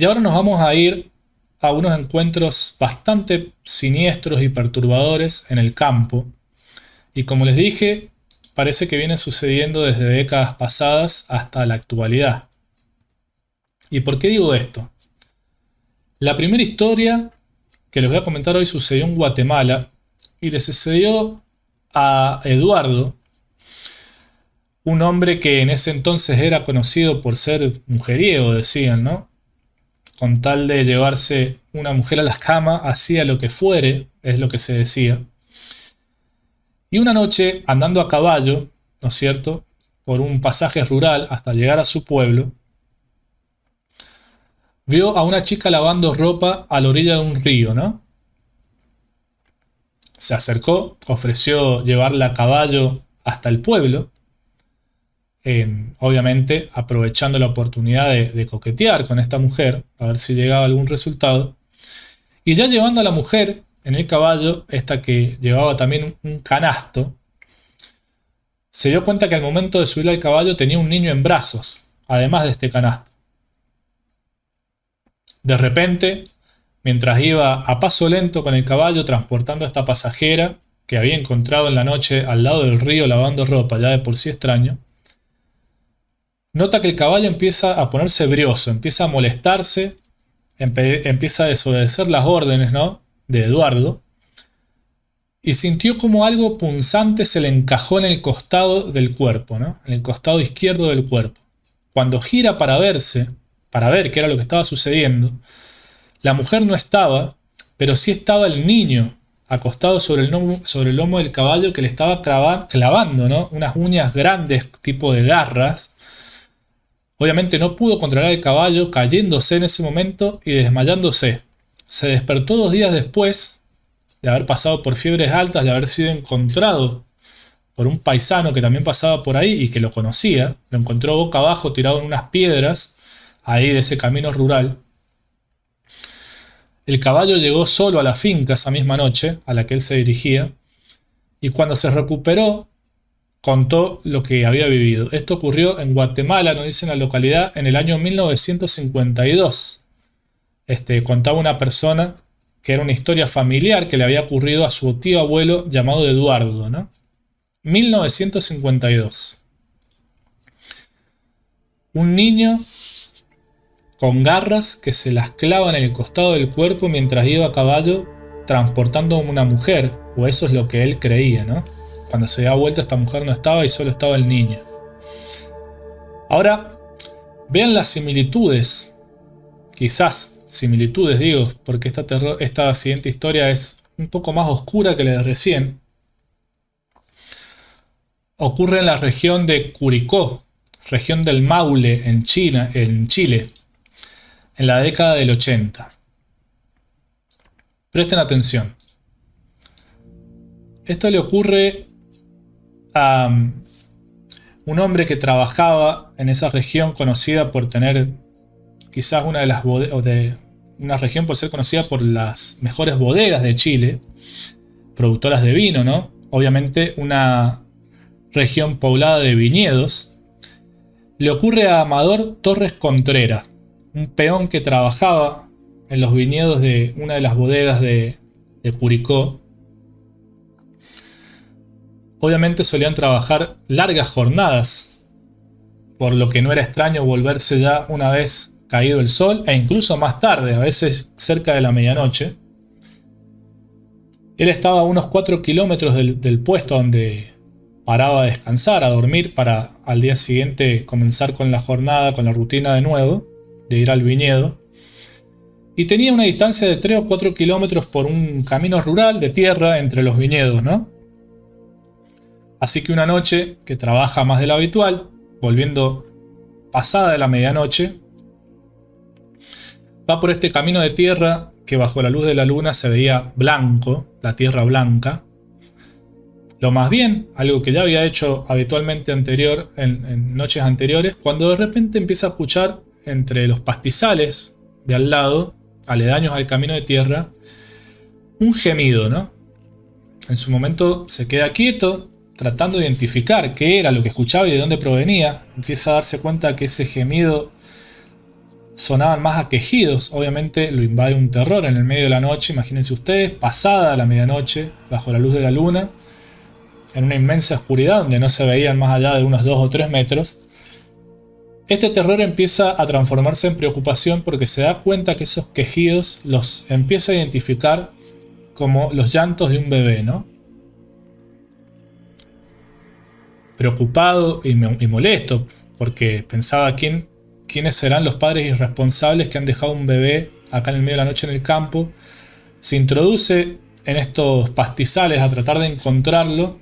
Y ahora nos vamos a ir a unos encuentros bastante siniestros y perturbadores en el campo. Y como les dije, parece que viene sucediendo desde décadas pasadas hasta la actualidad. ¿Y por qué digo esto? La primera historia que les voy a comentar hoy sucedió en Guatemala y le sucedió a Eduardo, un hombre que en ese entonces era conocido por ser mujeriego, decían, ¿no? Con tal de llevarse una mujer a la cama, hacía lo que fuere, es lo que se decía. Y una noche, andando a caballo, ¿no es cierto?, por un pasaje rural hasta llegar a su pueblo, vio a una chica lavando ropa a la orilla de un río, ¿no? Se acercó, ofreció llevarla a caballo hasta el pueblo, obviamente aprovechando la oportunidad de coquetear con esta mujer, a ver si llegaba a algún resultado. Y ya llevando a la mujer en el caballo, esta que llevaba también un canasto, se dio cuenta que al momento de subir al caballo tenía un niño en brazos, además de este canasto. De repente, mientras iba a paso lento con el caballo transportando a esta pasajera que había encontrado en la noche al lado del río lavando ropa, ya de por sí extraño, nota que el caballo empieza a ponerse brioso, empieza a molestarse, empieza a desobedecer las órdenes, ¿no?, de Eduardo, y sintió como algo punzante se le encajó en el costado del cuerpo, ¿no?, en el costado izquierdo del cuerpo. Cuando gira para ver qué era lo que estaba sucediendo, la mujer no estaba, pero sí estaba el niño acostado sobre el lomo del caballo que le estaba clavando, ¿no?, unas uñas grandes tipo de garras. Obviamente no pudo controlar el caballo, cayéndose en ese momento y desmayándose. Se despertó 2 días después de haber pasado por fiebres altas, de haber sido encontrado por un paisano que también pasaba por ahí y que lo conocía. Lo encontró boca abajo tirado en unas piedras, ahí de ese camino rural. El caballo llegó solo a la finca esa misma noche a la que él se dirigía, y cuando se recuperó contó lo que había vivido. Esto ocurrió en Guatemala, nos dicen la localidad, en el año 1952. Contaba una persona que era una historia familiar que le había ocurrido a su tío abuelo llamado Eduardo, ¿no? 1952. Un niño con garras que se las clavan en el costado del cuerpo mientras iba a caballo transportando a una mujer, o eso es lo que él creía, ¿no? Cuando se dio vuelta esta mujer no estaba y solo estaba el niño. Ahora, vean las similitudes, quizás similitudes digo, porque esta siguiente historia es un poco más oscura que la de recién. Ocurre en la región de Curicó, región del Maule, en Chile, en la década del 80. Presten atención. Esto le ocurre a un hombre que trabajaba en esa región conocida por tener quizás una región por ser conocida por las mejores bodegas de Chile, productoras de vino, ¿no? Obviamente una región poblada de viñedos. Le ocurre a Amador Torres Contreras, un peón que trabajaba en los viñedos de una de las bodegas de Curicó. Obviamente solían trabajar largas jornadas, por lo que no era extraño volverse ya una vez caído el sol, e incluso más tarde, a veces cerca de la medianoche. Él estaba a unos 4 kilómetros del puesto donde paraba a descansar, a dormir, para al día siguiente comenzar con la jornada, con la rutina de nuevo, de ir al viñedo. Y tenía una distancia de 3 o 4 kilómetros por un camino rural de tierra entre los viñedos, ¿no? Así que una noche que trabaja más de lo habitual, volviendo pasada de la medianoche, va por este camino de tierra que bajo la luz de la luna se veía blanco, la tierra blanca. Lo más bien, algo que ya había hecho habitualmente en noches anteriores, cuando de repente empieza a escuchar entre los pastizales de al lado, aledaños al camino de tierra, un gemido, ¿no? En su momento se queda quieto, tratando de identificar qué era lo que escuchaba y de dónde provenía. Empieza a darse cuenta que ese gemido sonaban más a quejidos. Obviamente lo invade un terror en el medio de la noche, imagínense ustedes, pasada la medianoche, bajo la luz de la luna, en una inmensa oscuridad donde no se veían más allá de unos 2 o 3 metros. Este terror empieza a transformarse en preocupación porque se da cuenta que esos quejidos los empieza a identificar como los llantos de un bebé, ¿no? Preocupado y molesto porque pensaba quiénes serán los padres irresponsables que han dejado un bebé acá en el medio de la noche en el campo. Se introduce en estos pastizales a tratar de encontrarlo,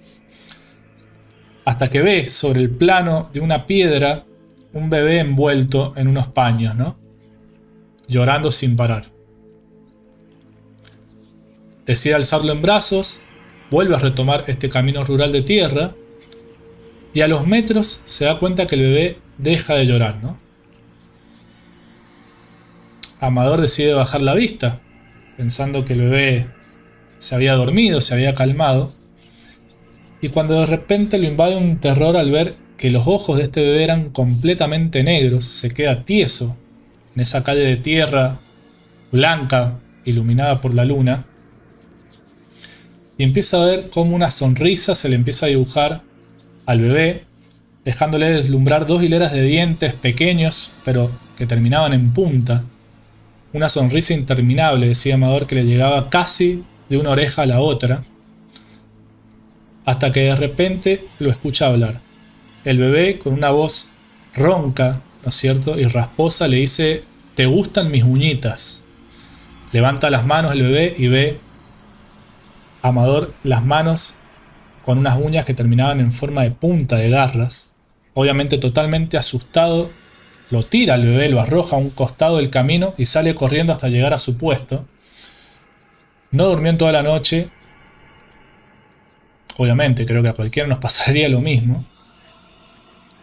hasta que ve sobre el plano de una piedra un bebé envuelto en unos paños, ¿no? Llorando sin parar. Decide alzarlo en brazos, vuelve a retomar este camino rural de tierra y a los metros se da cuenta que el bebé deja de llorar, ¿no? Amador decide bajar la vista, pensando que el bebé se había dormido, se había calmado, y cuando de repente lo invade un terror al ver que los ojos de este bebé eran completamente negros, se queda tieso en esa calle de tierra blanca, iluminada por la luna, y empieza a ver cómo una sonrisa se le empieza a dibujar al bebé, dejándole deslumbrar 2 hileras de dientes pequeños, pero que terminaban en punta. Una sonrisa interminable, decía Amador, que le llegaba casi de una oreja a la otra, hasta que de repente lo escucha hablar. El bebé, con una voz ronca, ¿no es cierto?, y rasposa, le dice: «¿Te gustan mis uñitas?». Levanta las manos el bebé y ve a Amador las manos con unas uñas que terminaban en forma de punta de garras. Obviamente totalmente asustado, lo tira al bebé, lo arroja a un costado del camino y sale corriendo hasta llegar a su puesto. No durmió en toda la noche. Obviamente, creo que a cualquiera nos pasaría lo mismo.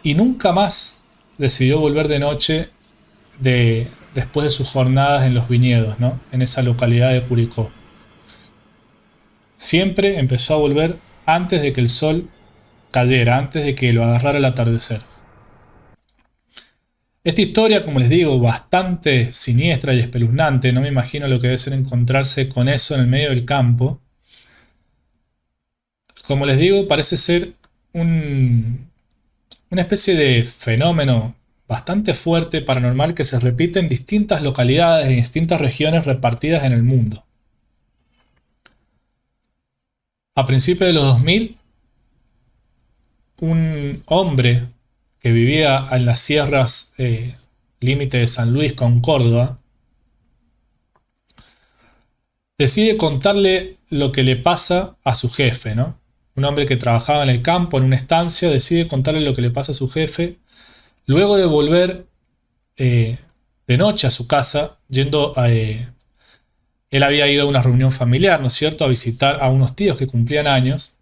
Y nunca más decidió volver de noche después de sus jornadas en los viñedos, ¿no?, en esa localidad de Curicó. Siempre empezó a volver antes de que el sol cayera, antes de que lo agarrara el atardecer. Esta historia, como les digo, bastante siniestra y espeluznante. No me imagino lo que debe ser encontrarse con eso en el medio del campo. Como les digo, parece ser una especie de fenómeno bastante fuerte, paranormal, que se repite en distintas localidades, en distintas regiones repartidas en el mundo. A principios de los 2000, un hombre que vivía en las sierras límite de San Luis con Córdoba, decide contarle lo que le pasa a su jefe, ¿no? Un hombre que trabajaba en el campo, en una estancia, decide contarle lo que le pasa a su jefe, luego de volver de noche a su casa, yendo a... él había ido a una reunión familiar, ¿no es cierto?, a visitar a unos tíos que cumplían años,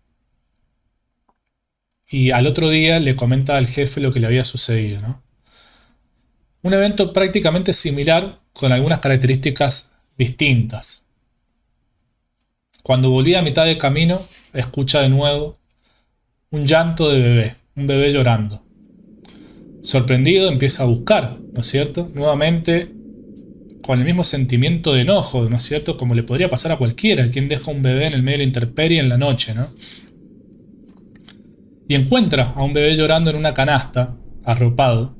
y al otro día le comenta al jefe lo que le había sucedido, ¿no? Un evento prácticamente similar, con algunas características distintas. Cuando volvía a mitad de camino, escucha de nuevo un llanto de bebé, un bebé llorando. Sorprendido, empieza a buscar, ¿no es cierto?, nuevamente con el mismo sentimiento de enojo, ¿no es cierto?, como le podría pasar a cualquiera, quien deja un bebé en el medio de la intemperie en la noche, ¿no? Y encuentra a un bebé llorando en una canasta, arropado.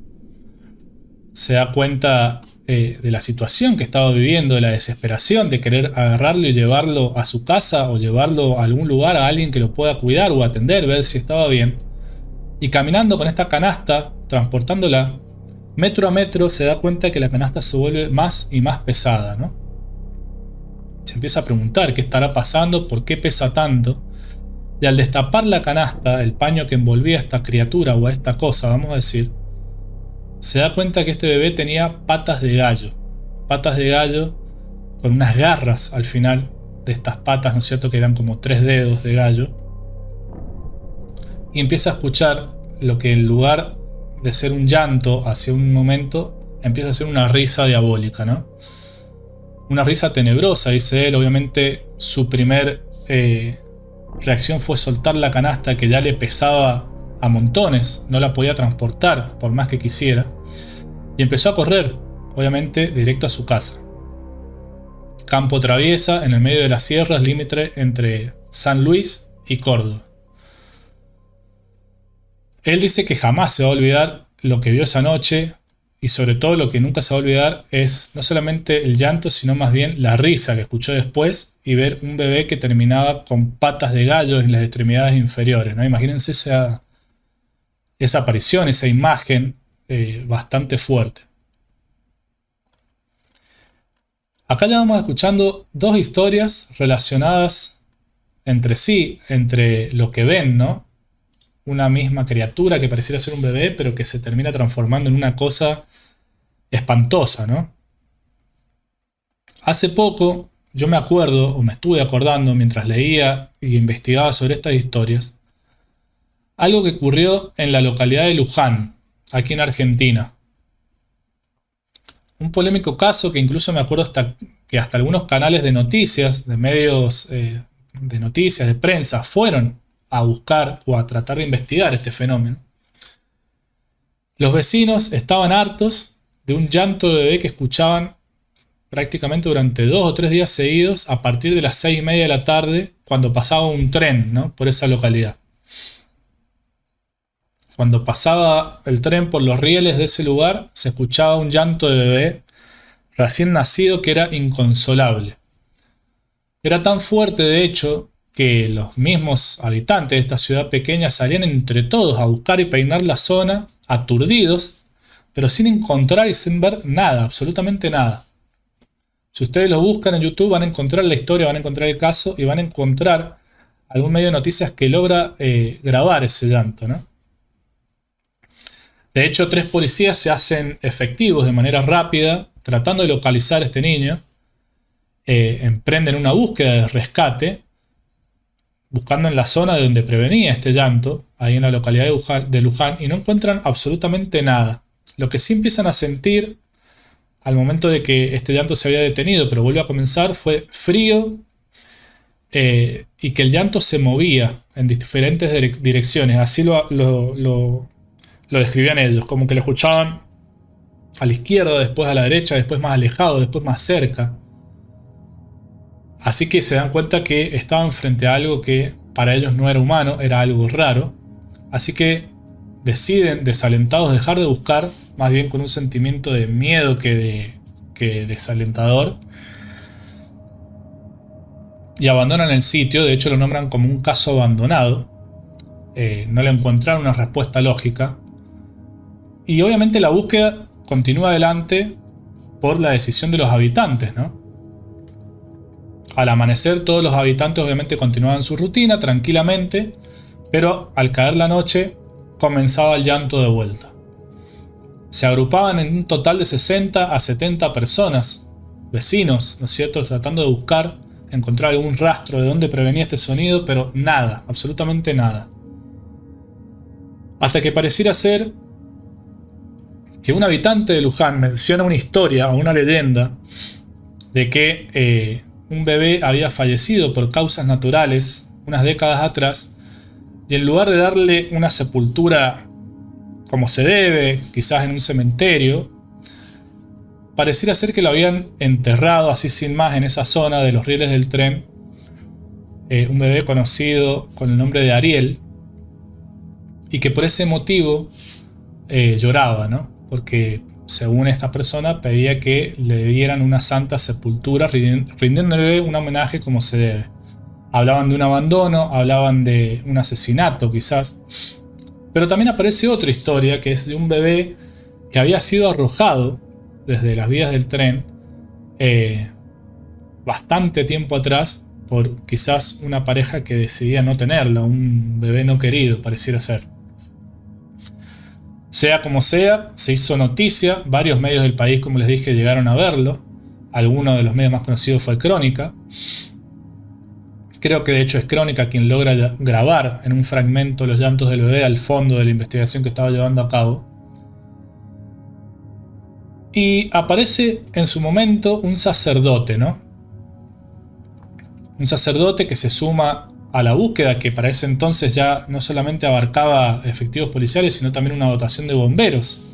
Se da cuenta de la situación que estaba viviendo, de la desesperación de querer agarrarlo y llevarlo a su casa o llevarlo a algún lugar, a alguien que lo pueda cuidar o atender, ver si estaba bien. Y caminando con esta canasta, transportándola metro a metro, se da cuenta que la canasta se vuelve más y más pesada, ¿no? Se empieza a preguntar qué estará pasando, por qué pesa tanto. Y al destapar la canasta, el paño que envolvía a esta criatura o a esta cosa, vamos a decir, se da cuenta que este bebé tenía patas de gallo con unas garras al final de estas patas, ¿no es cierto?, que eran como 3 dedos de gallo, y empieza a escuchar lo que, en lugar de ser un llanto hacia un momento, empieza a ser una risa diabólica, ¿no? Una risa tenebrosa, dice él. Obviamente su primer reacción fue soltar la canasta, que ya le pesaba a montones, no la podía transportar por más que quisiera, y empezó a correr obviamente directo a su casa. Campo Traviesa, en el medio de las sierras, límite entre San Luis y Córdoba. Él dice que jamás se va a olvidar lo que vio esa noche, y sobre todo lo que nunca se va a olvidar es no solamente el llanto, sino más bien la risa que escuchó después y ver un bebé que terminaba con patas de gallo en las extremidades inferiores, ¿no? Imagínense esa aparición, esa imagen bastante fuerte. Acá ya vamos escuchando dos historias relacionadas entre sí, entre lo que ven, ¿no? Una misma criatura que pareciera ser un bebé, pero que se termina transformando en una cosa espantosa, ¿no? Hace poco, yo me acuerdo, o me estuve acordando mientras leía y investigaba sobre estas historias, algo que ocurrió en la localidad de Luján, aquí en Argentina. Un polémico caso que incluso me acuerdo que hasta algunos canales de noticias, de medios de noticias, de prensa, fueron a buscar o a tratar de investigar este fenómeno. Los vecinos estaban hartos de un llanto de bebé que escuchaban prácticamente durante 2 o 3 días seguidos a partir de las 6:30 de la tarde, cuando pasaba un tren, ¿no?, por esa localidad. Cuando pasaba el tren por los rieles de ese lugar, se escuchaba un llanto de bebé recién nacido que era inconsolable. Era tan fuerte, de hecho, que los mismos habitantes de esta ciudad pequeña salían entre todos a buscar y peinar la zona, aturdidos, pero sin encontrar y sin ver nada, absolutamente nada. Si ustedes lo buscan en YouTube van a encontrar la historia, van a encontrar el caso y van a encontrar algún medio de noticias que logra grabar ese llanto, ¿no? De hecho, 3 policías se hacen efectivos de manera rápida tratando de localizar a este niño. Emprenden una búsqueda de rescate, buscando en la zona de donde prevenía este llanto, ahí en la localidad de Luján, y no encuentran absolutamente nada. Lo que sí empiezan a sentir al momento de que este llanto se había detenido, pero vuelve a comenzar, fue frío y que el llanto se movía en diferentes direcciones. Así lo describían ellos, como que lo escuchaban a la izquierda, después a la derecha, después más alejado, después más cerca. Así que se dan cuenta que estaban frente a algo que para ellos no era humano, era algo raro. Así que deciden, desalentados, dejar de buscar, más bien con un sentimiento de miedo que desalentador, y abandonan el sitio. De hecho lo nombran como un caso abandonado. No le encontraron una respuesta lógica. Y obviamente la búsqueda continúa adelante por la decisión de los habitantes, ¿no? Al amanecer todos los habitantes obviamente continuaban su rutina tranquilamente, pero al caer la noche comenzaba el llanto de vuelta. Se agrupaban en un total de 60 a 70 personas, vecinos, ¿no es cierto?, tratando de buscar, encontrar algún rastro de dónde provenía este sonido, pero nada, absolutamente nada. Hasta que pareciera ser que un habitante de Luján menciona una historia o una leyenda de que un bebé había fallecido por causas naturales unas décadas atrás, y en lugar de darle una sepultura como se debe, quizás en un cementerio, pareciera ser que lo habían enterrado así sin más en esa zona de los rieles del tren, un bebé conocido con el nombre de Ariel, y que por ese motivo lloraba, ¿no? Porque según esta persona pedía que le dieran una santa sepultura, rindiéndole un homenaje como se debe. Hablaban de un abandono, hablaban de un asesinato quizás, pero también aparece otra historia que es de un bebé que había sido arrojado desde las vías del tren bastante tiempo atrás por quizás una pareja que decidía no tenerla, un bebé no querido pareciera ser. Sea como sea, se hizo noticia, varios medios del país, como les dije, llegaron a verlo. Alguno de los medios más conocidos fue Crónica. Creo que de hecho es Crónica quien logra grabar en un fragmento los llantos del bebé al fondo de la investigación que estaba llevando a cabo. Y aparece en su momento un sacerdote, ¿no? Un sacerdote que se suma a la búsqueda, que para ese entonces ya no solamente abarcaba efectivos policiales, sino también una dotación de bomberos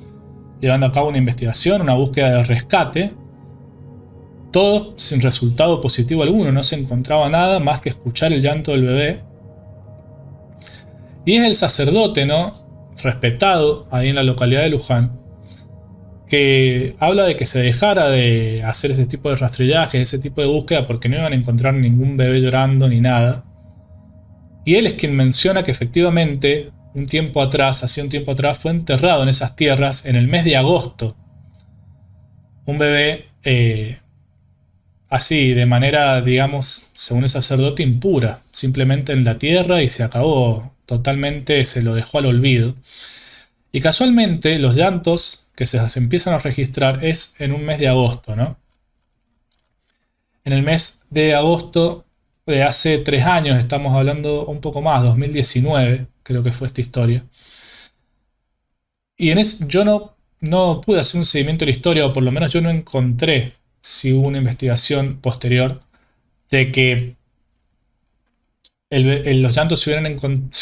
llevando a cabo una investigación, una búsqueda de rescate. Todo sin resultado positivo alguno, no se encontraba nada más que escuchar el llanto del bebé. Y es el sacerdote, ¿no?, respetado ahí en la localidad de Luján, que habla de que se dejara de hacer ese tipo de rastrillaje, ese tipo de búsqueda, porque no iban a encontrar ningún bebé llorando ni nada. Y él es quien menciona que efectivamente, hacía un tiempo atrás, fue enterrado en esas tierras en el mes de agosto. Un bebé así, de manera, digamos, según el sacerdote, impura, simplemente en la tierra, y se acabó, totalmente se lo dejó al olvido. Y casualmente los llantos que se empiezan a registrar es en un mes de agosto, ¿no? En el mes de agosto de hace 3 años, estamos hablando un poco más, 2019, creo que fue esta historia. Y yo no pude hacer un seguimiento de la historia, o por lo menos yo no encontré si hubo una investigación posterior de que los llantos se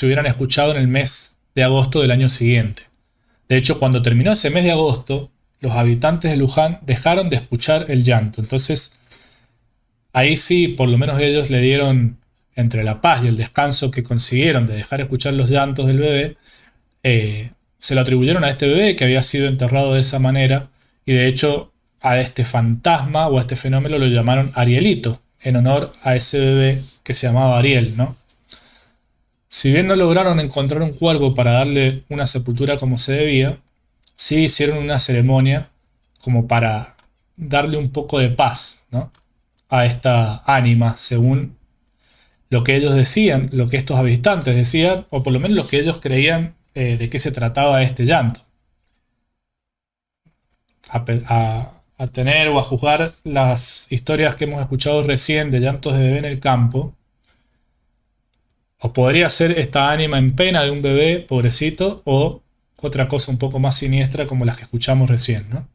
hubieran escuchado en el mes de agosto del año siguiente. De hecho, cuando terminó ese mes de agosto, los habitantes de Luján dejaron de escuchar el llanto. Entonces, ahí sí, por lo menos ellos le dieron, entre la paz y el descanso que consiguieron de dejar de escuchar los llantos del bebé, se lo atribuyeron a este bebé que había sido enterrado de esa manera, y de hecho a este fantasma o a este fenómeno lo llamaron Arielito, en honor a ese bebé que se llamaba Ariel, ¿no? Si bien no lograron encontrar un cuerpo para darle una sepultura como se debía, sí hicieron una ceremonia como para darle un poco de paz, ¿no?, a esta ánima, según lo que ellos decían, lo que estos habitantes decían, o por lo menos lo que ellos creían de qué se trataba este llanto. A tener o a juzgar las historias que hemos escuchado recién de llantos de bebé en el campo, o podría ser esta ánima en pena de un bebé pobrecito, o otra cosa un poco más siniestra como las que escuchamos recién, ¿no?